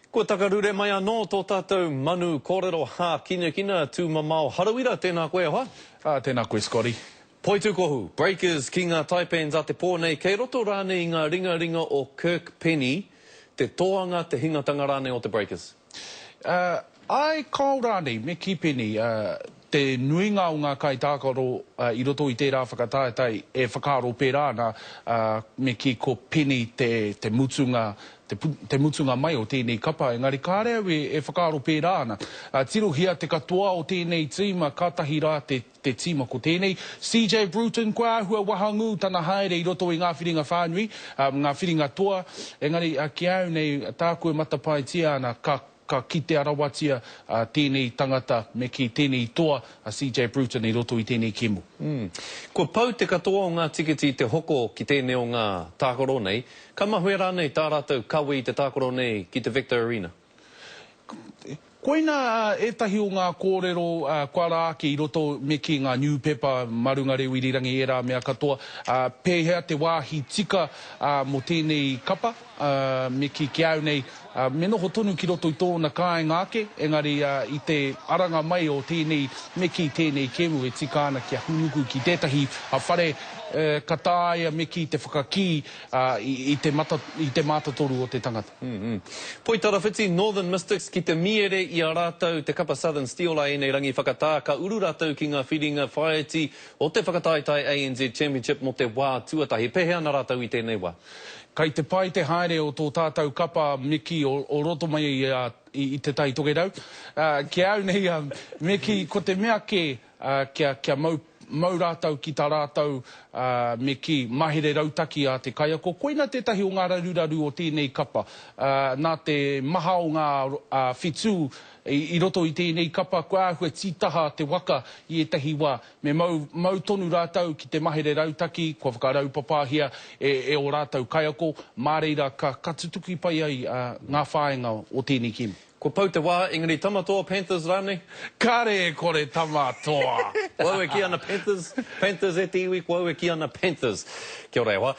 Ko takarure mai anō tō tātou manu kōrero hā kina tū mamao harawira tēnā koe hoa. Tēnā koe, Scotty. Poi tūkohu, Breakers ki ngā Taipans a te pōnei, kei roto rānei i ngā ringa o Kirk Penny, te toanga te hingatanga rānei o te Breakers. Ai kau rānei, me ki Penny, te nuinga o ngā kai tākaro i roto i tērā whakatātai e whakaro pērā nā me ki ko Penny te mutunga, te mutunga mai o tēnei kapa. Engari kārea e whakaro pērā nā. Tirohia te katoa o tēnei tīma, kātahi rā te tīma ko tēnei. CJ Bruton, koe ahua wahangu tana haere i roto i ngā whiringa whānui, ngā whiringa toa. Engari ki au nei tākua matapaetia nā ka kite arawatia tēnei tangata me ki tēnei toa CJ Bruton i roto i tēnei kemu. Ko pau te katoa o ngā tikiti te hoko ki tēnei o ngā tākaro nei, ka mahue rānei tā rātou kawi i te tākaro nei ki te Victor Arena? Koina etahi o ngā kōrero kua rāke i roto me ki ngā newspaper marunga reo i rirangi e rā mea katoa. Pēhea te wāhi tika mo tēnei kapa me ki au nei. Me noho tonu ki roto i tōna kāe ngāke, engari i te aranga mai o tēnei, me ki tēnei kemu e tika ana kia hunuku ki tētahi a whare katāia me ki te whakaki i te mātatoru o te tangata. Poi tarawhiti, Northern Mystics ki te miere i a rātou te kapa Southern Steel ai nei rangi whakatā, ka uru rātou ki ngā whiringa whaeti o te whakataitai ANZ Championship mo te wā tuatahi. Pehea na rātou i tēnei wā? Kai te pai te haere o tō tātou kapa Miki o roto mai i te tai tokerau. Ki au nei, Miki, ko te mea kia mau rātou ki tā rātou Miki mahere rautaki a te kaiako. Koina tētahi o ngā raruraru o tēnei kapa. Nā te maha o ngā whitū i roto i tēnei kapa, kua ahua tītaha te waka i etahi wā. Me mau tonu rātou ki te mahere rautaki, kua whakarau papahia e o rātou kaiako, māreira ka tutuki pai ai ngā whāenga o tēnei kim. Ko pau te wā, engari tamatoa Panthers rānei? Kare kore tamatoa! Kua ue ki ana Panthers, Panthers e te iwi, kua ue ki ana Panthers. Kia ora e wā.